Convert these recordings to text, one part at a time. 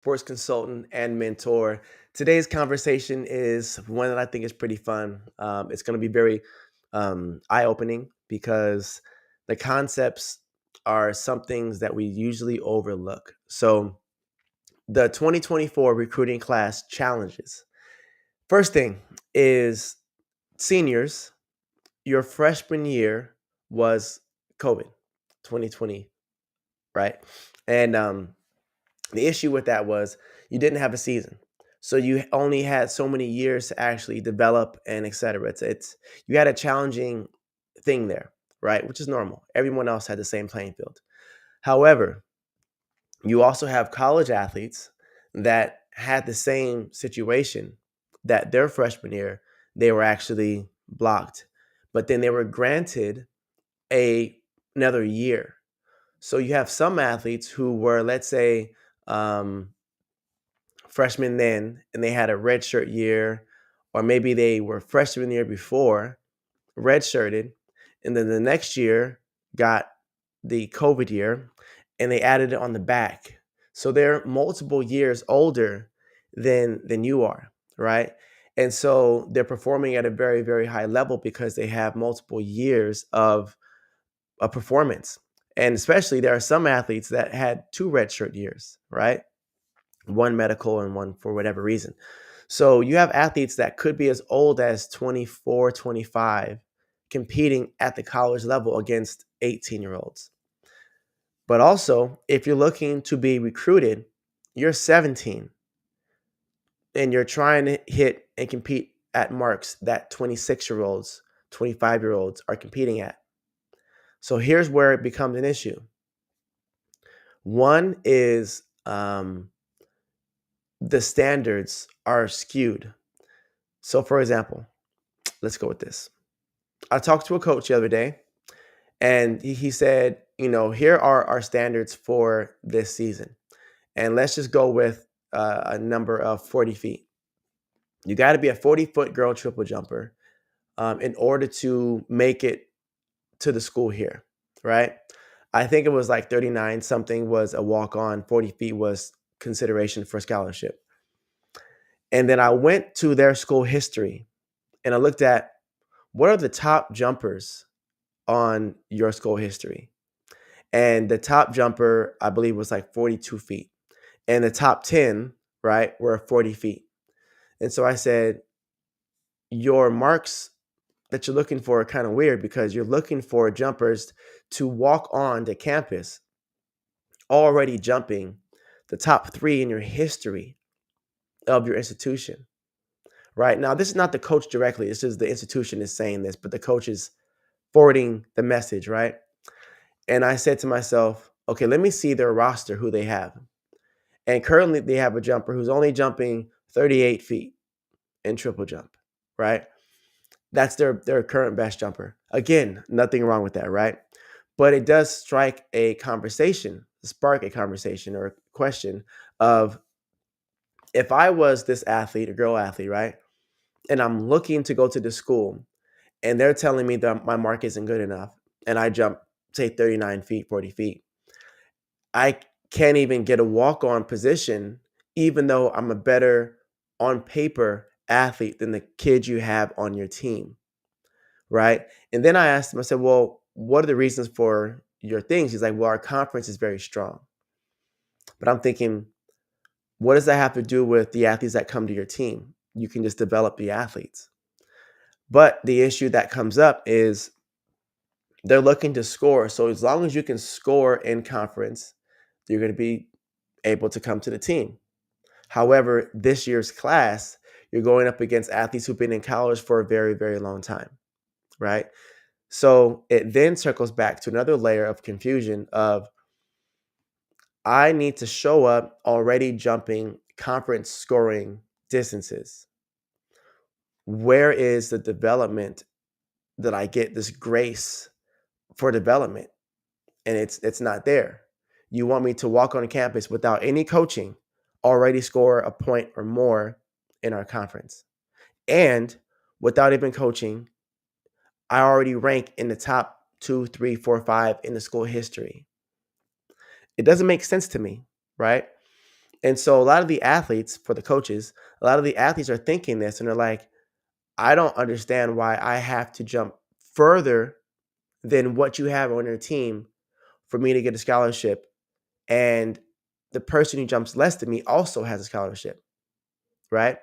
sports consultant and mentor. Today's conversation is one that I think is pretty fun. It's going to be very eye opening because the concepts are some things that we usually overlook. So, the 2024 recruiting class challenges. First thing is seniors, your freshman year was COVID 2020, right? And the issue with that was you didn't have a season. So you only had so many years to actually develop and et cetera. It's you had a challenging thing there, right? Which is normal. Everyone else had the same playing field. However, you also have college athletes that had the same situation that their freshman year they were actually blocked, but then they were granted a another year. So you have some athletes who were, let's say, um, freshmen then, and they had a redshirt year, or maybe they were freshmen the year before, redshirted, and then the next year got the COVID year, and they added it on the back. So they're multiple years older than you are, right? And so they're performing at a very, very high level because they have multiple years of a performance. And especially there are some athletes that had two redshirt years, right? One medical and one for whatever reason. So you have athletes that could be as old as 24, 25, competing at the college level against 18-year-olds. But also, if you're looking to be recruited, you're 17 and you're trying to hit and compete at marks that 26-year-olds, 25-year-olds are competing at. So here's where it becomes an issue. One is the standards are skewed. So, for example, let's go with this. I talked to a coach the other day, and he said, here are our standards for this season. And let's just go with a number of 40 feet. You got to be a 40-foot girl triple jumper in order to make it to the school here, right? I think it was like 39 something was a walk on, 40 feet was consideration for scholarship. And then I went to their school history and I looked at what are the top jumpers on your school history. And the top jumper, I believe, was like 42 feet. And the top 10, right, were 40 feet. And so I said, your marks that you're looking for are kind of weird because you're looking for jumpers to walk on to campus already jumping the top three in your history of your institution. Right now, this is not the coach directly. This is the institution is saying this, but the coach is forwarding the message, right? And I said to myself, okay, let me see their roster, who they have. And currently they have a jumper who's only jumping 38 feet in triple jump, right? That's their current best jumper. Again, nothing wrong with that, right? But it does strike a conversation, spark a conversation or a question of if I was this athlete, a girl athlete, right? And I'm looking to go to the school and they're telling me that my mark isn't good enough and I jump, say, 39 feet, 40 feet, I can't even get a walk on position, even though I'm a better on paper athlete than the kids you have on your team. Right. And then I asked him, I said, well, what are the reasons for your things? He's like, well, our conference is very strong. But I'm thinking, what does that have to do with the athletes that come to your team? You can just develop the athletes. But the issue that comes up is they're looking to score. So as long as you can score in conference, you're going to be able to come to the team. However, this year's class, you're going up against athletes who've been in college for a very, very long time, right? So it then circles back to another layer of confusion of I need to show up already jumping conference scoring distances. Where is the development that I get this grace for development? And it's not there. You want me to walk on campus without any coaching, already score a point or more in our conference. And without even coaching, I already rank in the top 2, 3, 4, 5 in the school history. It doesn't make sense to me, right? And so a lot of the athletes, for the coaches, a lot of the athletes are thinking this and they're like, I don't understand why I have to jump further than what you have on your team for me to get a scholarship. And the person who jumps less than me also has a scholarship, right?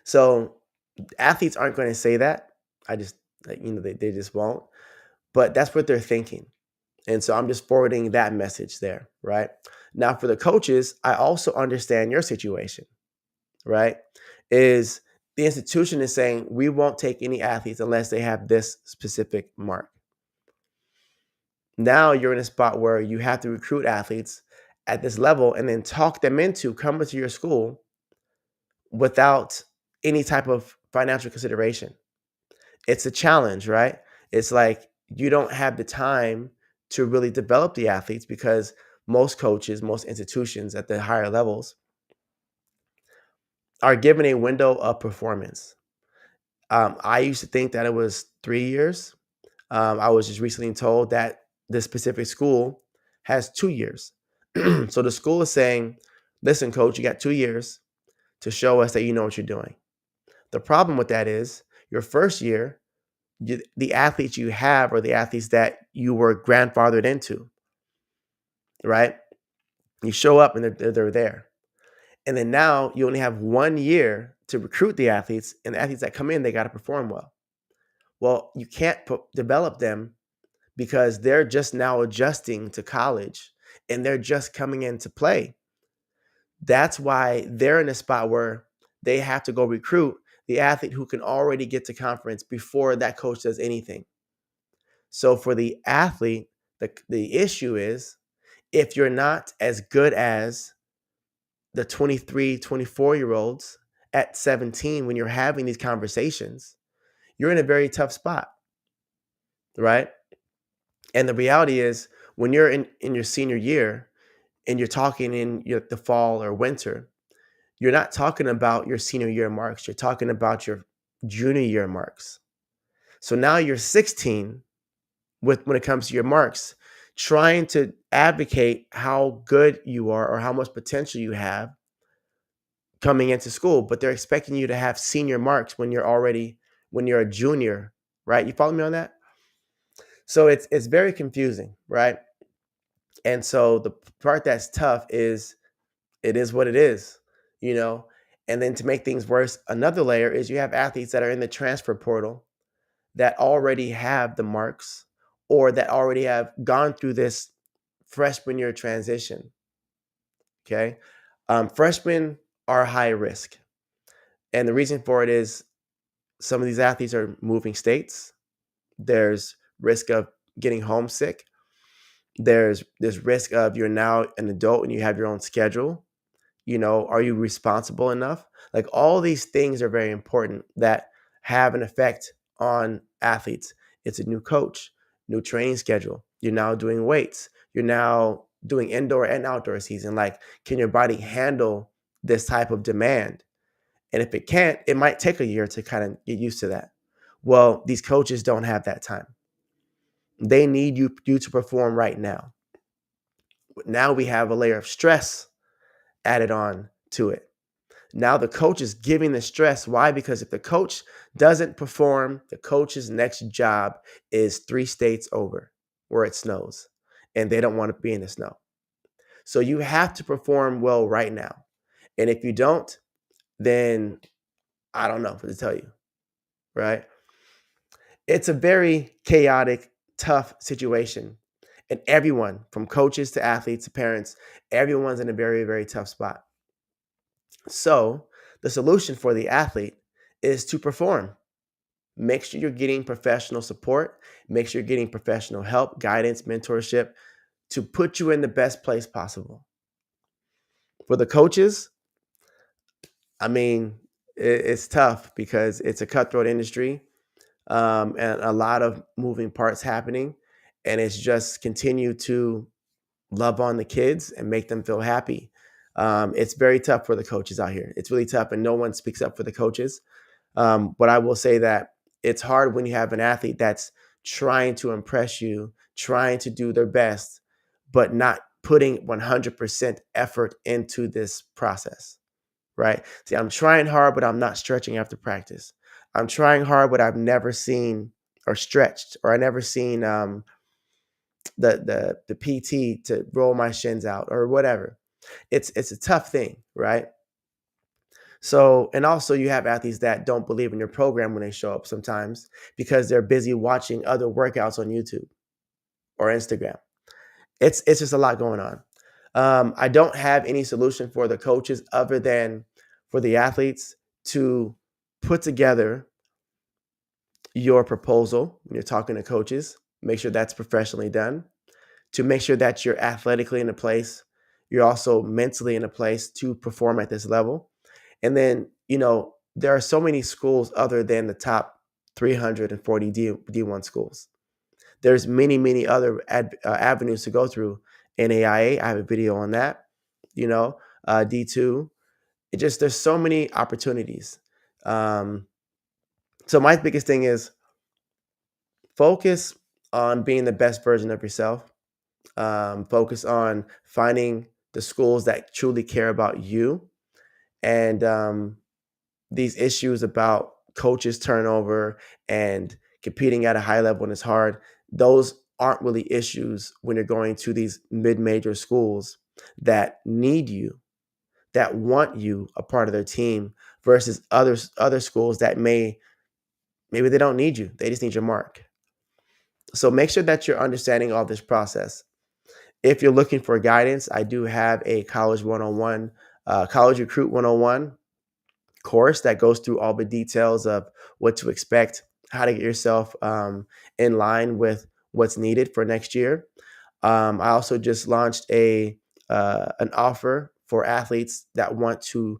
So athletes aren't going to say that. I just, they just won't. But that's what they're thinking. And so I'm just forwarding that message there, right? Now, for the coaches, I also understand your situation, right? Is the institution is saying we won't take any athletes unless they have this specific mark. Now you're in a spot where you have to recruit athletes at this level and then talk them into coming to your school without any type of financial consideration. It's a challenge, right? It's like you don't have the time to really develop the athletes because most coaches, most institutions at the higher levels are given a window of performance. I used to think that it was 3 years. I was just recently told that this specific school has 2 years. So the school is saying, listen, coach, you got 2 years to show us that you know what you're doing. The problem with that is your first year, the athletes you have are the athletes that you were grandfathered into, right? You show up and they're there. And then now you only have 1 year to recruit the athletes, and the athletes that come in, they got to perform well. Well, you can't develop them because they're just now adjusting to college and they're just coming into play. That's why they're in a spot where they have to go recruit the athlete who can already get to conference before that coach does anything. So for the athlete, the issue is if you're not as good as the 23, 24-year olds at 17 when you're having these conversations, you're in a very tough spot, right? And the reality is when you're in your senior year and you're talking in the fall or winter, you're not talking about your senior year marks. You're talking about your junior year marks. So now you're 16 when it comes to your marks, trying to advocate how good you are or how much potential you have coming into school, but they're expecting you to have senior marks when you're a junior, right? You follow me on that? So it's very confusing, right? And so the part that's tough is it is what it is, you know. And then to make things worse, another layer is you have athletes that are in the transfer portal that already have the marks or that already have gone through this freshman year transition. Okay. Freshmen are high risk. And the reason for it is some of these athletes are moving states. There's risk of getting homesick. There's risk of you're now an adult and you have your own schedule. Are you responsible enough? Like all these things are very important that have an effect on athletes. It's a new coach, new training schedule. You're now doing weights. You're now doing indoor and outdoor season. Like, can your body handle this type of demand? And if it can't, it might take a year to kind of get used to that. Well, these coaches don't have that time. They need you to perform right now. Now we have a layer of stress added on to it. Now the coach is giving the stress. Why? Because if the coach doesn't perform, the coach's next job is 3 states over where it snows and they don't want to be in the snow. So you have to perform well right now. And if you don't, then I don't know what to tell you, right? It's a very chaotic, tough situation. And everyone, from coaches to athletes to parents, everyone's in a very, very tough spot. So the solution for the athlete is to perform. Make sure you're getting professional support. Make sure you're getting professional help, guidance, mentorship to put you in the best place possible. For the coaches, I mean, it's tough because it's a cutthroat industry and a lot of moving parts happening. And it's just continue to love on the kids and make them feel happy. It's very tough for the coaches out here. It's really tough, and no one speaks up for the coaches. But I will say that it's hard when you have an athlete that's trying to impress you, trying to do their best, but not putting 100% effort into this process, right? See, I'm trying hard, but I'm not stretching after practice. I'm trying hard, but I've never seen or stretched, or I never seen the PT to roll my shins out or whatever. It's a tough thing, right? So, and also you have athletes that don't believe in your program when they show up sometimes because they're busy watching other workouts on YouTube or Instagram. It's just a lot going on. I don't have any solution for the coaches other than for the athletes to put together your proposal when you're talking to coaches. Make sure that's professionally done. To make sure that you're athletically in a place, you're also mentally in a place to perform at this level. And then, there are so many schools other than the top 340 D1 schools. There's many, many other avenues to go through. NAIA, I have a video on that. D2. There's so many opportunities. Um, so my biggest thing is focus on being the best version of yourself. Focus on finding the schools that truly care about you, and these issues about coaches turnover and competing at a high level when it's hard, those aren't really issues when you're going to these mid-major schools that need you, that want you a part of their team, versus other schools that maybe they don't need you. They just need your mark. So make sure that you're understanding all this process. If you're looking for guidance, I do have a college 101, college recruit 101 course that goes through all the details of what to expect, how to get yourself in line with what's needed for next year. I also just launched an offer for athletes that want to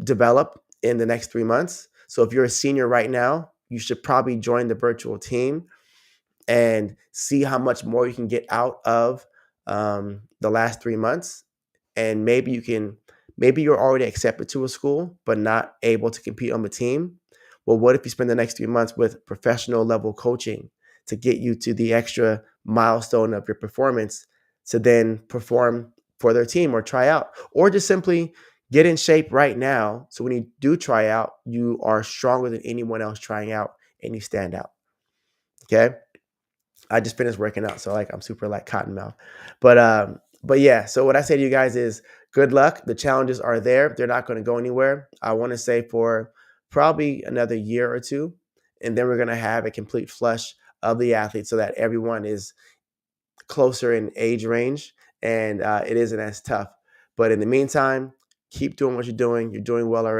develop in the next 3 months. So if you're a senior right now, you should probably join the virtual team and see how much more you can get out of the last 3 months. And maybe you're already accepted to a school, but not able to compete on the team. Well, what if you spend the next 3 months with professional level coaching to get you to the extra milestone of your performance to then perform for their team or try out, or just simply get in shape right now. So when you do try out, you are stronger than anyone else trying out and you stand out. Okay. I just finished working out, so I'm super cotton mouth. But yeah, so what I say to you guys is good luck. The challenges are there. They're not going to go anywhere. I want to say for probably another year or two, and then we're going to have a complete flush of the athletes so that everyone is closer in age range and it isn't as tough. But in the meantime, keep doing what you're doing. You're doing well already.